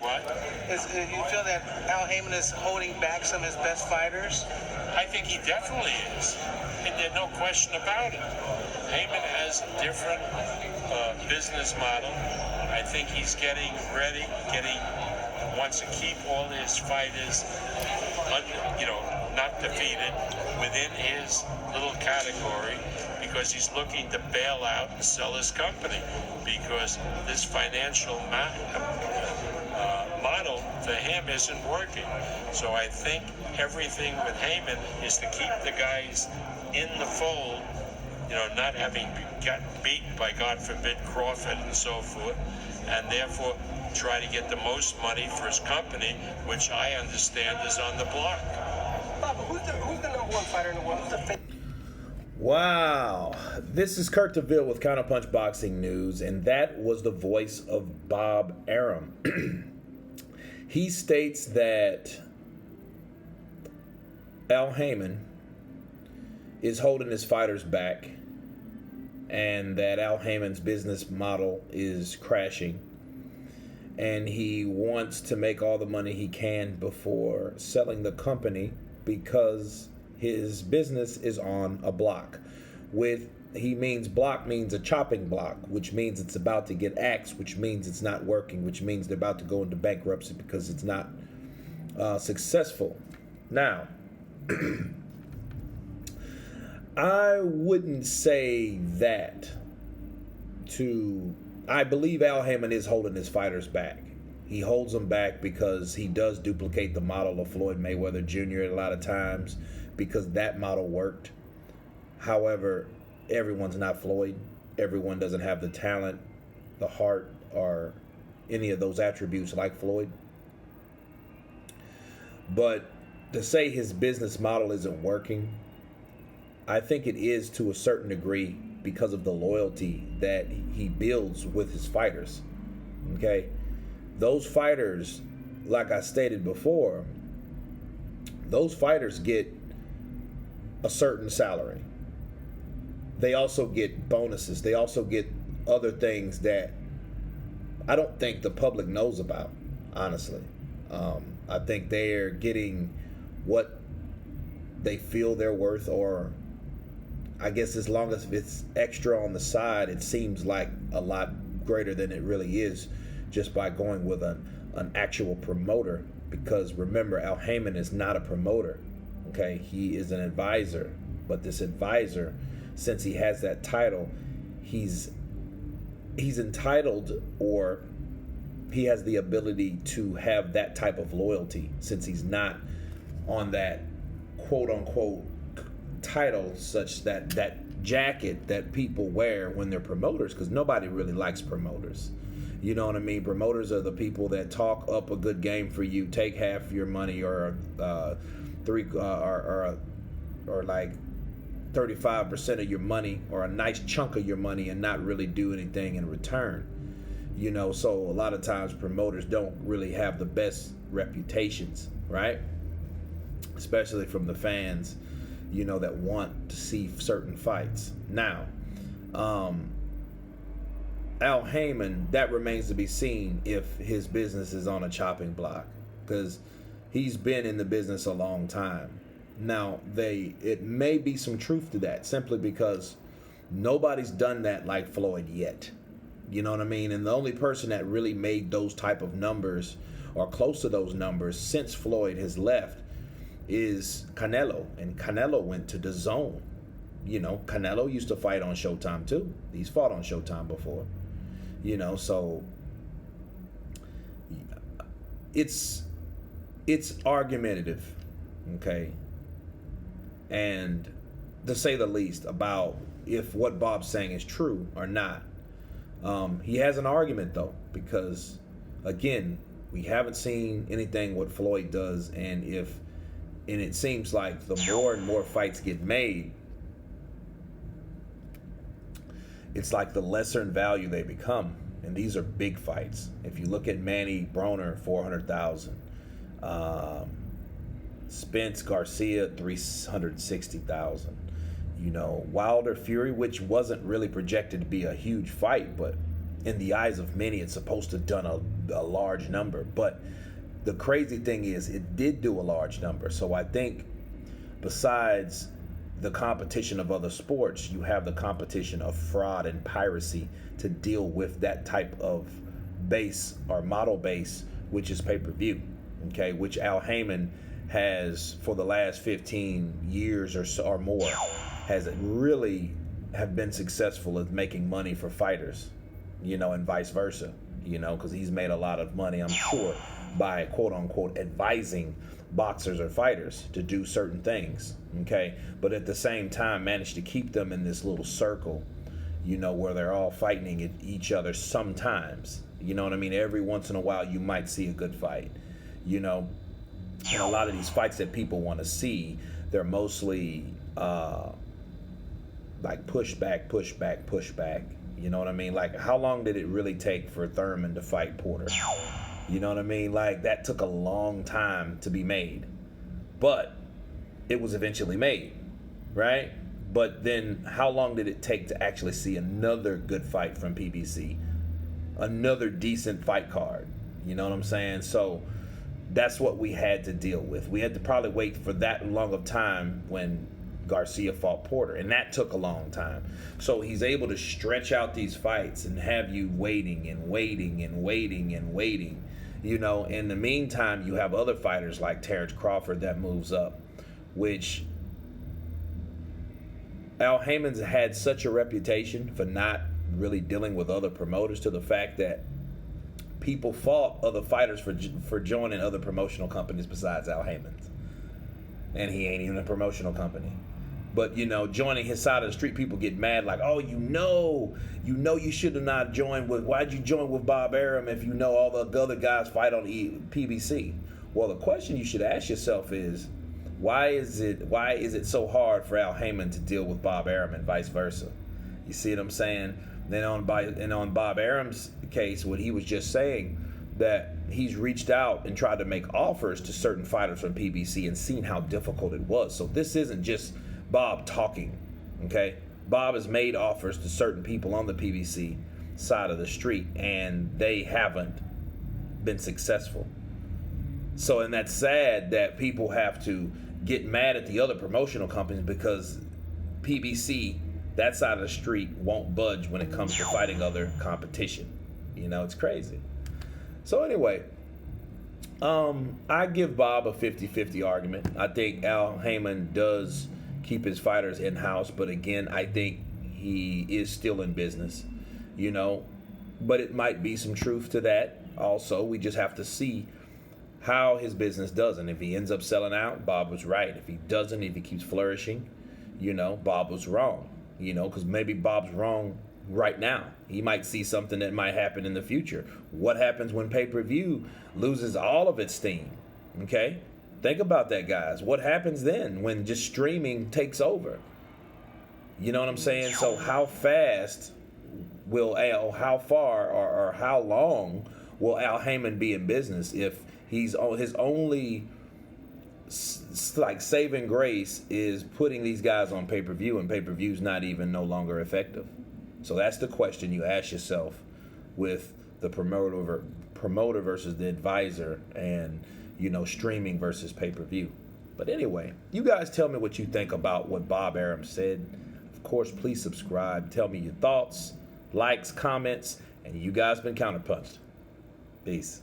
What? You feel that Al Haymon is holding back some of his best fighters? I think he definitely is, and there's no question about it. Heyman has a different business model. I think he's getting ready, wants to keep all his fighters, not defeated within his little category, because he's looking to bail out and sell his company, because this financial model for him isn't working. So I think everything with Heyman is to keep the guys in the fold, not having gotten beaten by, God forbid, Crawford and so forth, and therefore try to get the most money for his company, which I understand is on the block. Bob, who's the number one fighter in the world? Who's the Wow. This is Kurt DeVille with Counterpunch Boxing News, and that was the voice of Bob Arum. He states that Al Haymon is holding his fighters back, and that Al Haymon's business model is crashing, and he wants to make all the money he can before selling the company, because his business is on a block. Block means a chopping block, which means it's about to get axed, which means it's not working, which means they're about to go into bankruptcy because it's not successful. Now, I wouldn't say that I believe Al Haymon is holding his fighters back. He holds them back because he does duplicate the model of Floyd Mayweather Jr. a lot of times, because that model worked. However, everyone's not Floyd. Everyone doesn't have the talent, the heart, or any of those attributes like Floyd. But to say his business model isn't working, I think it is to a certain degree because of the loyalty that he builds with his fighters. Okay? Those fighters, like I stated before, those fighters get a certain salary. They also get bonuses. They also get other things that I don't think the public knows about, honestly. I think they're getting what they feel they're worth, or I guess as long as it's extra on the side, it seems like a lot greater than it really is, just by going with an actual promoter. Because remember, Al Haymon is not a promoter. Okay, he is an advisor, but this advisor, since he has that title, he's entitled, or he has the ability to have that type of loyalty, since he's not on that quote-unquote title, such that jacket that people wear when they're promoters, because nobody really likes promoters. You know what I mean? Promoters are the people that talk up a good game for you, take half your money, or like 35% of your money, or a nice chunk of your money, and not really do anything in return. So a lot of times promoters don't really have the best reputations, right? Especially from the fans, that want to see certain fights. Now, Al Haymon, that remains to be seen if his business is on a chopping block, because he's been in the business a long time. Now, it may be some truth to that, simply because nobody's done that like Floyd yet. You know what I mean? And the only person that really made those type of numbers, or close to those numbers, since Floyd has left, is Canelo. And Canelo went to the zone. Canelo used to fight on Showtime too. He's fought on Showtime before. So it's argumentative, okay? And to say the least, about if what Bob's saying is true or not. He has an argument, though, because, again, we haven't seen anything what Floyd does, and it seems like the more and more fights get made, it's like the lesser in value they become, and these are big fights. If you look at Manny Broner, $400,000, Spence Garcia, $360,000. Wilder Fury, which wasn't really projected to be a huge fight, but in the eyes of many, it's supposed to have done a large number. But the crazy thing is, it did do a large number. So I think besides the competition of other sports, you have the competition of fraud and piracy to deal with that type of base or model base, which is pay-per-view, okay, which Al Haymon has for the last 15 years or so or more has really have been successful at making money for fighters, and vice versa, because he's made a lot of money, I'm sure, by quote unquote advising boxers or fighters to do certain things, okay, but at the same time managed to keep them in this little circle, where they're all fighting at each other sometimes, you know what I mean? Every once in a while you might see a good fight, and a lot of these fights that people want to see, they're mostly like pushback, you know what I mean? Like, how long did it really take for Thurman to fight Porter? You know what I mean? Like, that took a long time to be made, but it was eventually made, right? But then how long did it take to actually see another good fight from PBC? Another decent fight card, you know what I'm saying? So that's what we had to deal with. We had to probably wait for that long of time when Garcia fought Porter, and that took a long time. So he's able to stretch out these fights and have you waiting. In the meantime, you have other fighters like Terrence Crawford that moves up, which Al Haymon's had such a reputation for not really dealing with other promoters, to the fact that people fought other fighters for joining other promotional companies besides Al Haymon's, and he ain't even a promotional company. But joining his side of the street, people get mad, like, oh, you should have not joined with. Why'd you join with Bob Arum if you know all the other guys fight on PBC? Well, the question you should ask yourself is, why is it so hard for Al Haymon to deal with Bob Arum and vice versa? You see what I'm saying? Then on Bob Arum's case, what he was just saying, that he's reached out and tried to make offers to certain fighters from PBC and seen how difficult it was. So this isn't just Bob talking, okay? Bob has made offers to certain people on the PBC side of the street, and they haven't been successful. So, and that's sad that people have to get mad at the other promotional companies because PBC, that side of the street, won't budge when it comes to fighting other competition. It's crazy. So anyway, I give Bob a 50-50 argument. I think Al Haymon does keep his fighters in-house, but again, I think he is still in business, but it might be some truth to that. Also, we just have to see how his business does, and if he ends up selling out, Bob was right. If he doesn't, if he keeps flourishing, Bob was wrong, because maybe Bob's wrong right now. He might see something that might happen in the future. What happens when pay-per-view loses all of its steam? Okay? Think about that, guys. What happens then when just streaming takes over? You know what I'm saying? So how fast will how far or how long will Al Haymon be in business if his only like saving grace is putting these guys on pay-per-view, and pay-per-view's not even no longer effective? So that's the question you ask yourself with the promoter versus the advisor, and streaming versus pay-per-view. But anyway, you guys tell me what you think about what Bob Arum said. Of course, please subscribe. Tell me your thoughts, likes, comments, and you guys been counterpunched. Peace.